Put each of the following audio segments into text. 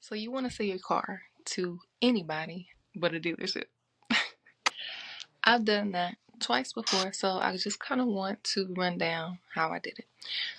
So you want to sell your car to anybody but a dealership. I've done that twice before, so I just kind of want to run down how I did it.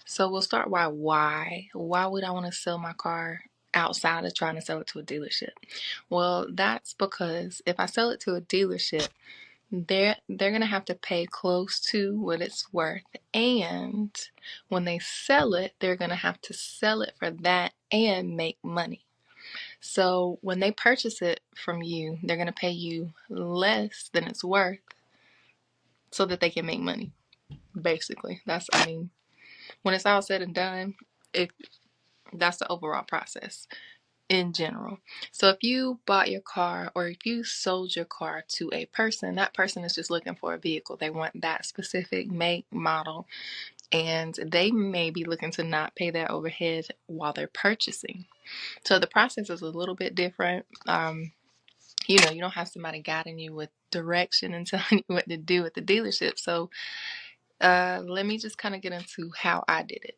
So we'll start by why. Why would I want to sell my car outside of trying to sell it to a dealership? Well, that's because if I sell it to a dealership, they're gonna have to pay close to what it's worth, and when they sell it, they're gonna have to sell it for that and make money. So when they purchase it from you, they're going to pay you less than it's worth so that they can make money. Basically, when it's all said and done, it that's the overall process in general. So if you bought your car or if you sold your car to a person, that person is just looking for a vehicle. They want that specific make, model, and they may be looking to not pay that overhead while they're purchasing. So the process is a little bit different. You don't have somebody guiding you with direction and telling you what to do at the dealership. So let me just kind of get into how I did it.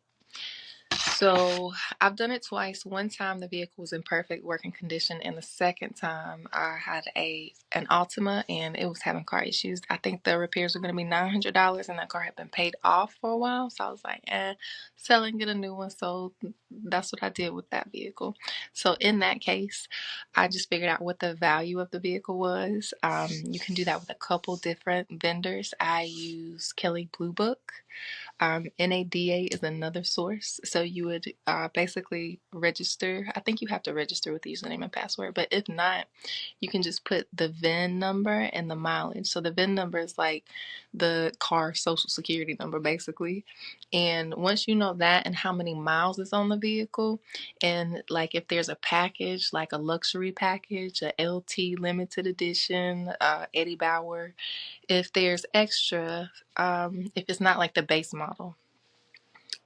So I've done it twice. One time the vehicle was in perfect working condition, and the second time I had an Altima and it was having car issues. I think the repairs were going to be $900, and that car had been paid off for a while. So I was like, sell and get a new one. So that's what I did with that vehicle. So in that case, I just figured out what the value of the vehicle was. You can do that with a couple different vendors. I use Kelley Blue Book. NADA is another source. So you would basically register. I think you have to register with the username and password, but if not, you can just put the VIN number and the mileage. So the VIN number is like the car social security number, basically. And once you know that and how many miles is on the vehicle, and like if there's a package, like a luxury package, a LT limited edition, Eddie Bauer, if there's extra, if it's not like the base model,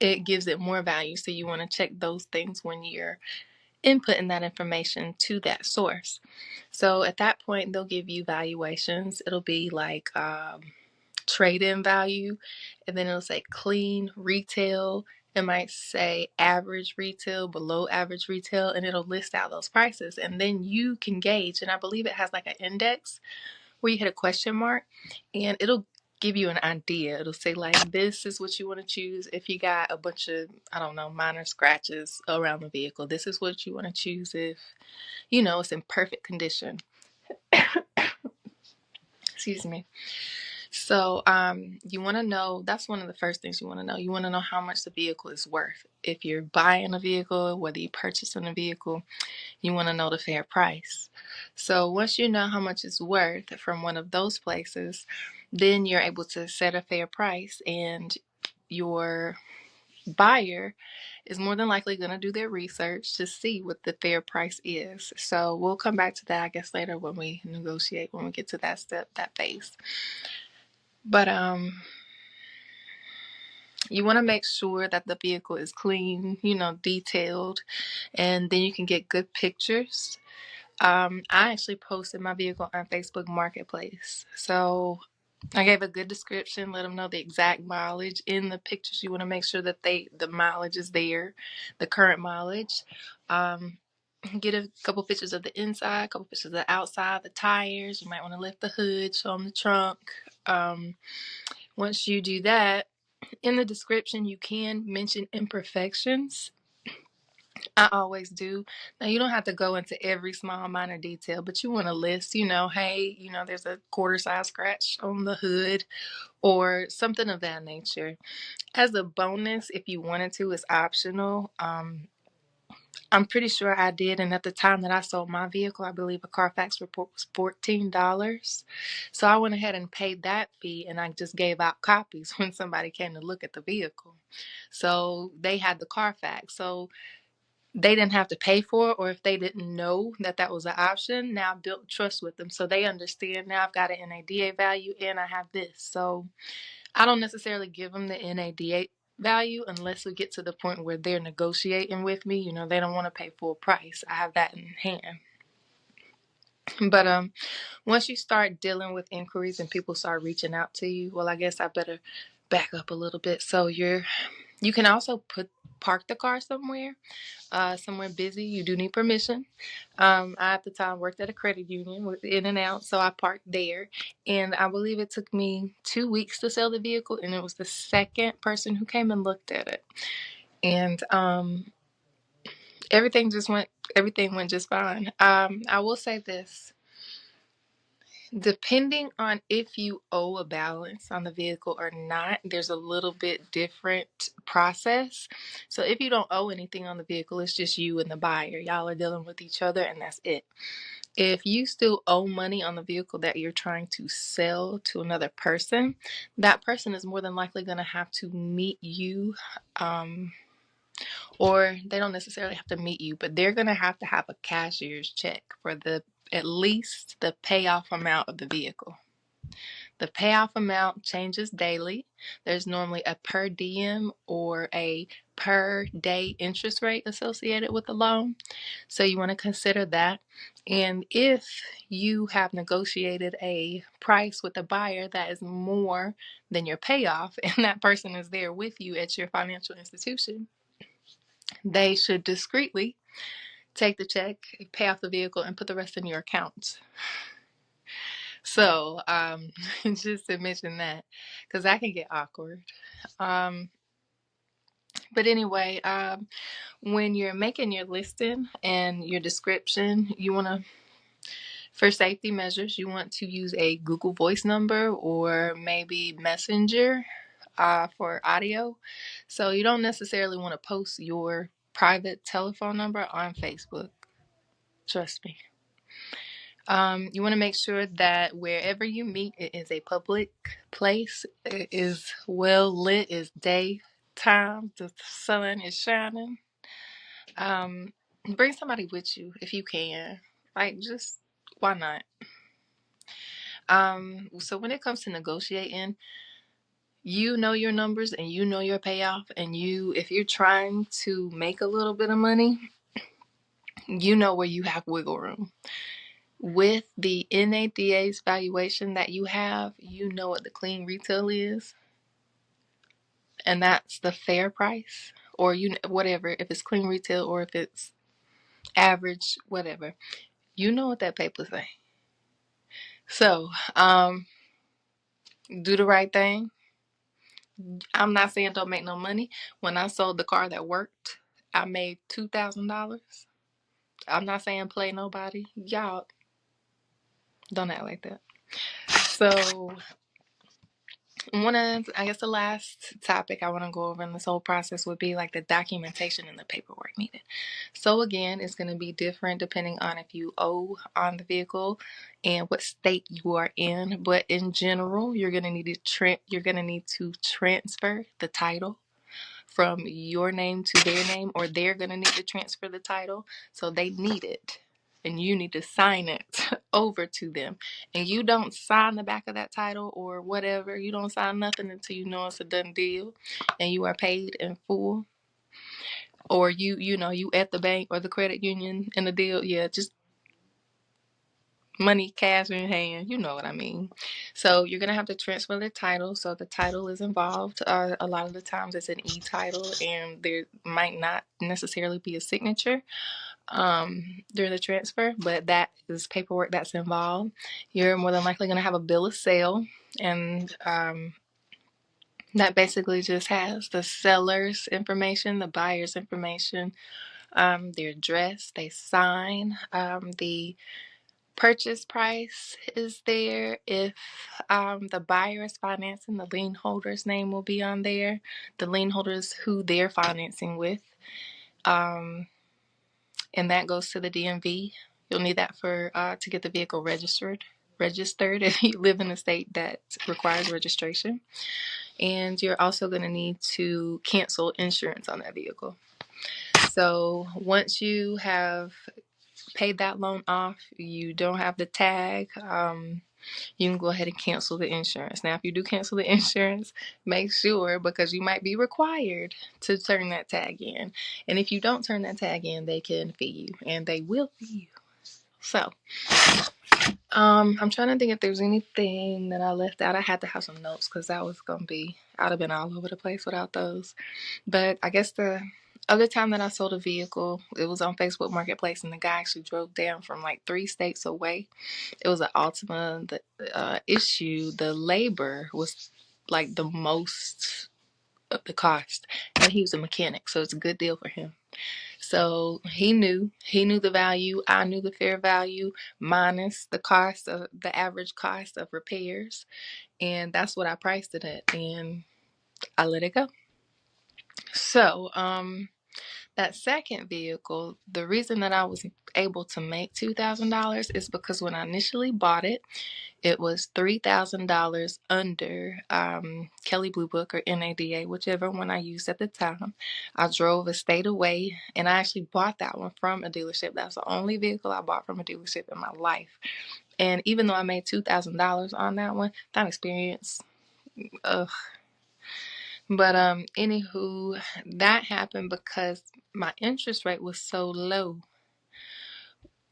it gives it more value. So you want to check those things when you're inputting that information to that source. So at that point, they'll give you valuations. It'll be like trade-in value, and then it'll say clean retail. It might say average retail, below average retail, and it'll list out those prices. And then you can gauge, and I believe it has like an index where you hit a question mark, and it'll give you an idea. It'll say like, this is what you want to choose if you got a bunch of, I don't know, minor scratches around the vehicle. This is what you want to choose if it's in perfect condition. Excuse me. So you want to know, that's one of the first things you want to know. You want to know how much the vehicle is worth. If you're buying a vehicle, whether you're purchasing a vehicle, you want to know the fair price. So once you know how much it's worth from one of those places, then you're able to set a fair price, and your buyer is more than likely going to do their research to see what the fair price is. So we'll come back to that, I guess, later when we negotiate, when we get to that step, that phase. But you want to make sure that the vehicle is clean, detailed, and then you can get good pictures. I actually posted my vehicle on Facebook Marketplace. So I gave a good description, let them know the exact mileage. In the pictures, you want to make sure that the mileage is there, the current mileage. Get a couple pictures of the inside, a couple pictures of the outside, the tires. You might want to lift the hood, show them the trunk. Once you do that, in the description, you can mention imperfections. I always do. Now, you don't have to go into every small minor detail, but you want to list, hey, there's a quarter size scratch on the hood or something of that nature. As a bonus, if you wanted to, it's optional. I'm pretty sure I did. And at the time that I sold my vehicle, I believe a Carfax report was $14. So I went ahead and paid that fee, and I just gave out copies when somebody came to look at the vehicle. So they had the Carfax. So they didn't have to pay for it, or if they didn't know that that was an option, now I've built trust with them. So they understand now I've got an NADA value and I have this. So I don't necessarily give them the NADA value unless we get to the point where they're negotiating with me. They don't want to pay full price. I have that in hand. But once you start dealing with inquiries and people start reaching out to you, well, I guess I better back up a little bit. So you can also put park the car somewhere busy, you do need permission. I at the time worked at a credit union with in and out, so I parked there. And I believe it took me 2 weeks to sell the vehicle, and it was the second person who came and looked at it. And everything went just fine. I will say this. Depending on if you owe a balance on the vehicle or not, there's a little bit different process. So if you don't owe anything on the vehicle, it's just you and the buyer. Y'all are dealing with each other and that's it. If you still owe money on the vehicle that you're trying to sell to another person, that person is more than likely going to have to meet you, or they don't necessarily have to meet you, but they're going to have a cashier's check for at least the payoff amount of the vehicle. The payoff amount changes daily. There's normally a per diem or a per day interest rate associated with the loan. So you want to consider that. And if you have negotiated a price with a buyer that is more than your payoff, and that person is there with you at your financial institution, they should discreetly take the check, pay off the vehicle, and put the rest in your account. So, just to mention that, because that can get awkward. But anyway, when you're making your listing and your description, you want to, for safety measures, you want to use a Google Voice number or maybe Messenger for audio. So you don't necessarily want to post your private telephone number on Facebook. Trust me. You want to make sure that wherever you meet, it is a public place. It is well lit. It's daytime. The sun is shining. Bring somebody with you if you can. Like, just why not? So when it comes to negotiating, you know your numbers and you know your payoff, and if you're trying to make a little bit of money, you know where you have wiggle room. With the NADA's valuation that you have, you know what the clean retail is, and that's the fair price, or whatever, if it's clean retail or if it's average, whatever, you know what that paper say. So, do the right thing. I'm not saying don't make no money. When I sold the car that worked, I made $2,000. I'm not saying play nobody. Y'all don't act like that. So I guess the last topic I want to go over in this whole process would be like the documentation and the paperwork needed. So again, it's going to be different depending on if you owe on the vehicle and what state you are in. But in general, you're going to need to transfer the title from your name to their name, or they're going to need to transfer the title. So they need it, and you need to sign it over to them. And you don't sign the back of that title or whatever. You don't sign nothing until you know it's a done deal and you are paid in full. Or you at the bank or the credit union in the deal. Yeah, just money, cash in hand. You know what I mean. So you're going to have to transfer the title. So the title is involved. A lot of the times it's an e-title, and there might not necessarily be a signature during the transfer, but that is paperwork that's involved. You're more than likely going to have a bill of sale, and that basically just has the seller's information, the buyer's information, their address, they sign, the purchase price is there. If the buyer is financing, the lien holder's name will be on there. The lien holder is who they're financing with. And that goes to the DMV. You'll need that to get the vehicle registered if you live in a state that requires registration. And you're also going to need to cancel insurance on that vehicle. So once you have paid that loan off, you don't have the tag, you can go ahead and cancel the insurance. Now, if you do cancel the insurance, make sure, because you might be required to turn that tag in. And if you don't turn that tag in, they can fee you, and they will fee you. So, I'm trying to think if there's anything that I left out. I had to have some notes because I'd have been all over the place without those. But I guess other time that I sold a vehicle, it was on Facebook Marketplace, and the guy actually drove down from like 3 states away. It was an Altima. The issue, the labor was like the most of the cost, and he was a mechanic, so it's a good deal for him. So he knew the value. I knew the fair value minus the cost of the average cost of repairs, and that's what I priced it at, and I let it go. So, that second vehicle, the reason that I was able to make $2,000 is because when I initially bought it, it was $3,000 under Kelley Blue Book or NADA, whichever one I used at the time. I drove a state away, and I actually bought that one from a dealership. That's the only vehicle I bought from a dealership in my life. And even though I made $2,000 on that one, that experience, ugh. But anywho, that happened because my interest rate was so low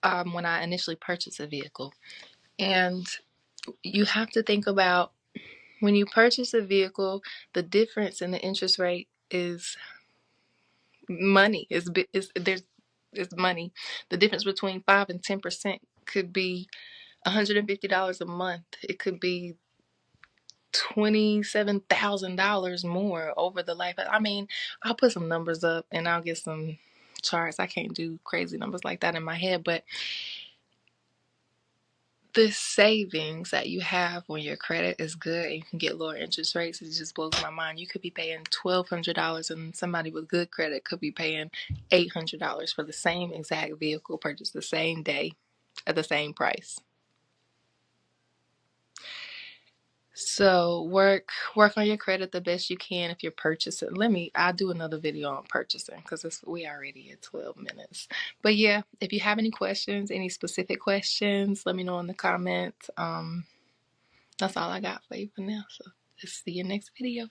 when I initially purchased a vehicle. And you have to think about when you purchase a vehicle, the difference in the interest rate is money. Is money. The difference between 5 and 10% could be $150 a month. It could be $27,000 more over the life. I mean, I'll put some numbers up and I'll get some charts. I can't do crazy numbers like that in my head, but the savings that you have when your credit is good and you can get lower interest rates, it just blows my mind. You could be paying $1,200 and somebody with good credit could be paying $800 for the same exact vehicle purchased the same day at the same price. So work on your credit the best you can if you're purchasing. I'll do another video on purchasing because we already at 12 minutes. But yeah, if you have any questions, any specific questions, let me know in the comments. That's all I got for you for now. So let's see you next video.